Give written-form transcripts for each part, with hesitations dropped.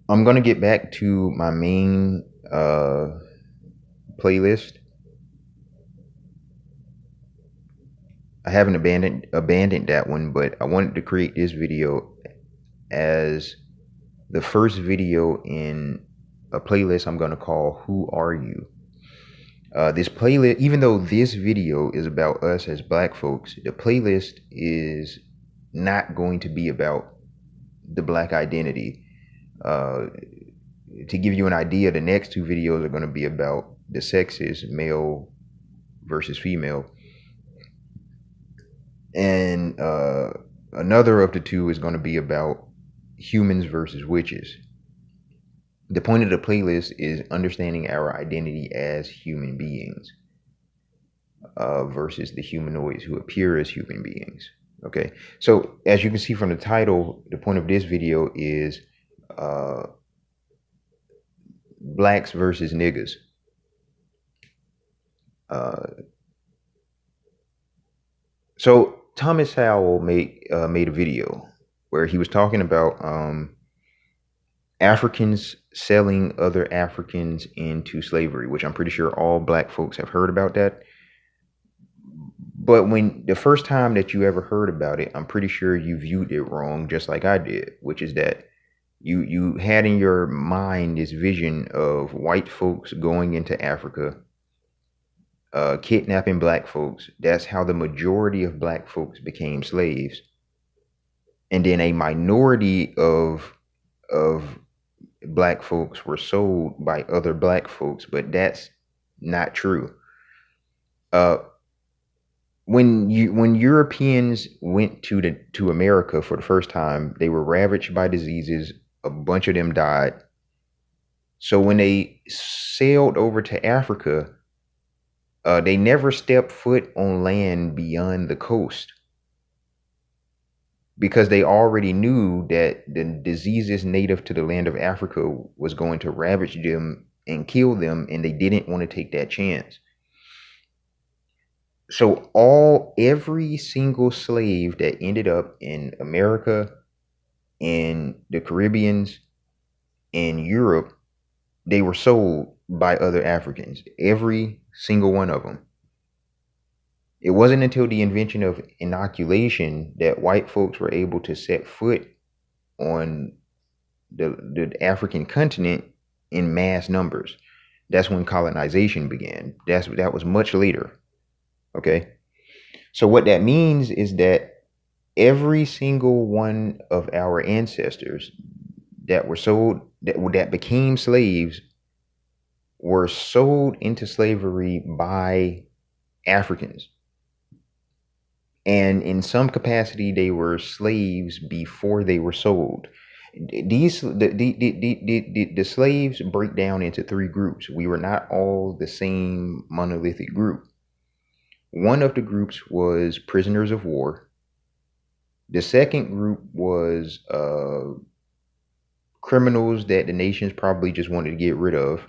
I'm gonna get back to my main playlist. I haven't abandoned that one, but I wanted to create this video as the first video in a playlist I'm gonna call "Who Are You?" This playlist, even though this video is about us as Black folks, the playlist is not going to be about the Black identity. Uh, to give you an idea, the next two videos are going to be about the sexes, male versus female, and another of the two is going to be about humans versus witches. The point of the playlist is understanding our identity as human beings versus the humanoids who appear as human beings. Okay, so as you can see from the title, the point of this video is uh, blacks versus niggas. So Thomas Howell made a video where he was talking about Africans selling other Africans into slavery, which I'm pretty sure all Black folks have heard about that. But when the first time that you ever heard about it, I'm pretty sure you viewed it wrong, just like I did, which is that you had in your mind this vision of white folks going into Africa, kidnapping Black folks. That's how the majority of Black folks became slaves, and then a minority of Black folks were sold by other Black folks. But that's not true. When Europeans went to America for the first time, they were ravaged by diseases. A bunch of them died. So when they sailed over to Africa, they never stepped foot on land beyond the coast, because they already knew that the diseases native to the land of Africa was going to ravage them and kill them, and they didn't want to take that chance. So every single slave that ended up in America, in the Caribbeans, in Europe, they were sold by other Africans. Every single one of them. It wasn't until the invention of inoculation that white folks were able to set foot on the African continent in mass numbers. That's when colonization began. That was much later. Okay. So what that means is that every single one of our ancestors that were sold, that became slaves, were sold into slavery by Africans. And in some capacity, they were slaves before they were sold. The slaves break down into three groups. We were not all the same monolithic group. One of the groups was prisoners of war. The second group was criminals that the nations probably just wanted to get rid of.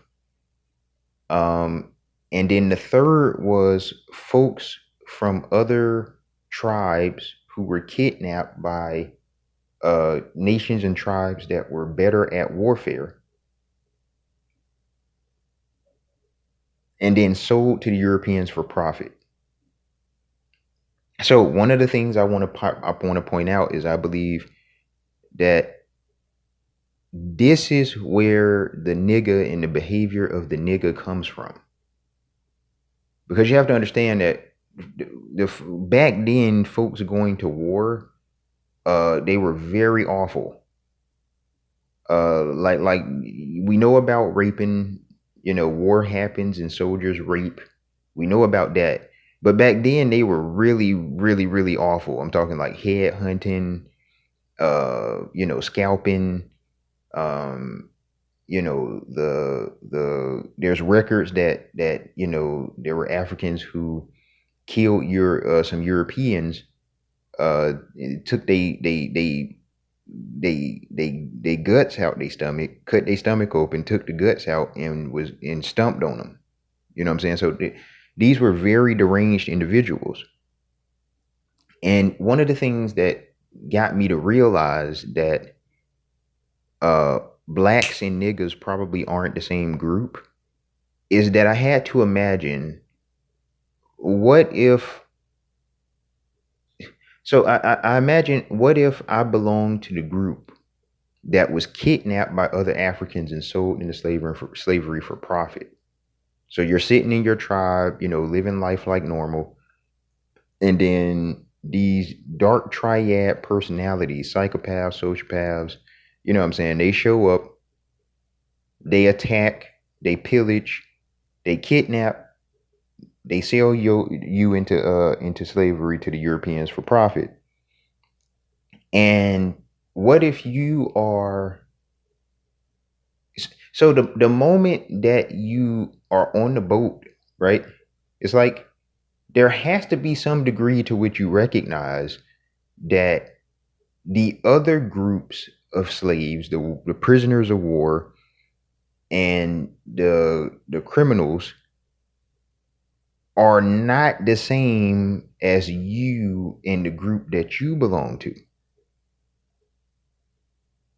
And then the third was folks from other tribes who were kidnapped by nations and tribes that were better at warfare, and then sold to the Europeans for profit. So one of the things I want to point out is I believe that this is where the nigga and the behavior of the nigga comes from. Because you have to understand that back then, folks going to war, they were very awful. Like we know about raping. War happens and soldiers rape. We know about that. But back then they were really, really, really awful. I'm talking like head hunting, scalping. There's records that there were Africans who killed some Europeans. Took they guts out their stomach, cut their stomach open, took the guts out, and stomped on them. You know what I'm saying? So these were very deranged individuals. And one of the things that got me to realize that blacks and niggas probably aren't the same group is that I had to imagine, what if, so I imagine, what if I belonged to the group that was kidnapped by other Africans and sold into slavery for profit. So you're sitting in your tribe, living life like normal, and then these dark triad personalities, psychopaths, sociopaths, you know what I'm saying, they show up, they attack, they pillage, they kidnap, they sell you into slavery to the Europeans for profit. And what if you are, so the moment that you are on the boat, right? It's like there has to be some degree to which you recognize that the other groups of slaves, the prisoners of war, and the criminals are not the same as you in the group that you belong to.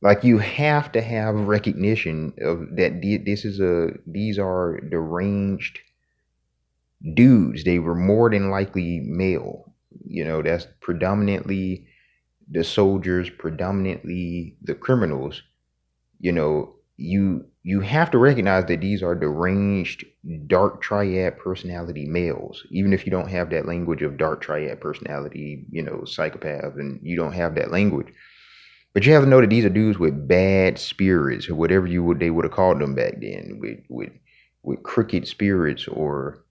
Like, you have to have recognition of that these are deranged dudes. They were more than likely male. That's predominantly the soldiers, predominantly the criminals. You have to recognize that these are deranged dark triad personality males, even if you don't have that language of dark triad personality, psychopath, and you don't have that language. But you have to know that these are dudes with bad spirits, or whatever they would have called them back then, with crooked spirits, or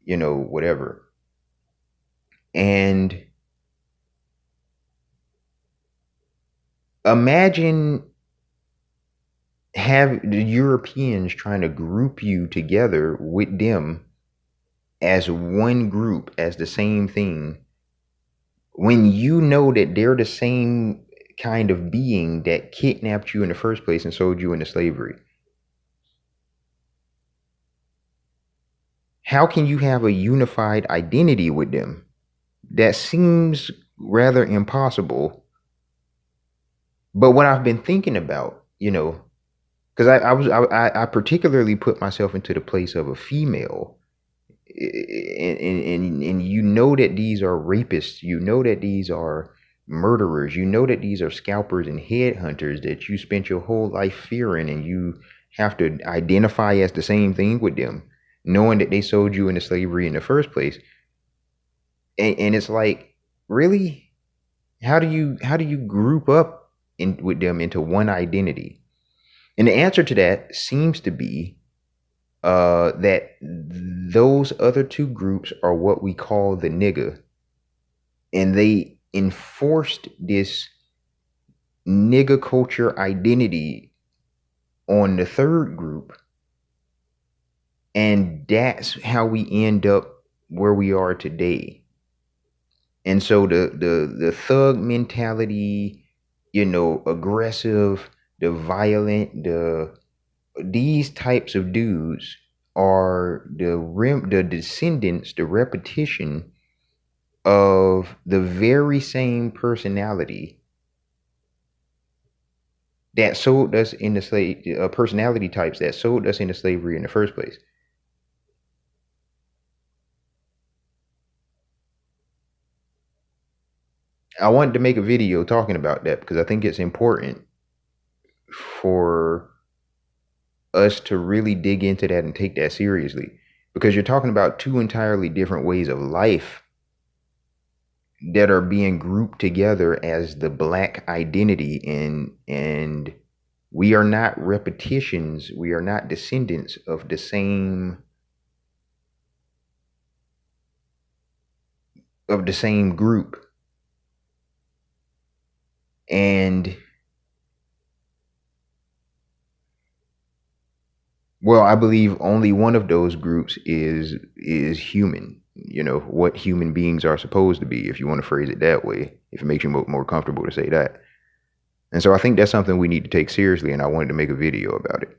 whatever. And imagine have the Europeans trying to group you together with them as one group, as the same thing, when you know that they're the same kind of being that kidnapped you in the first place and sold you into slavery. How can you have a unified identity with them? That seems rather impossible. But what I've been thinking about, because I particularly put myself into the place of a female, and that these are rapists, that these are murderers, that these are scalpers and headhunters that you spent your whole life fearing, and you have to identify as the same thing with them, knowing that they sold you into slavery in the first place. And it's like, really, how do you group up with them into one identity? And the answer to that seems to be that those other two groups are what we call the nigga, and they enforced this nigga culture identity on the third group, and that's how we end up where we are today. And so the thug mentality, aggressive, the violent, these types of dudes are the descendants, the repetition of the very same personality that sold us into personality types that sold us into slavery in the first place. I wanted to make a video talking about that because I think it's important for us to really dig into that and take that seriously, because you're talking about two entirely different ways of life that are being grouped together as the black identity, and we are not repetitions, we are not descendants of the same group. And well, I believe only one of those groups is human, what human beings are supposed to be, if you want to phrase it that way, if it makes you more comfortable to say that. And so I think that's something we need to take seriously, and I wanted to make a video about it.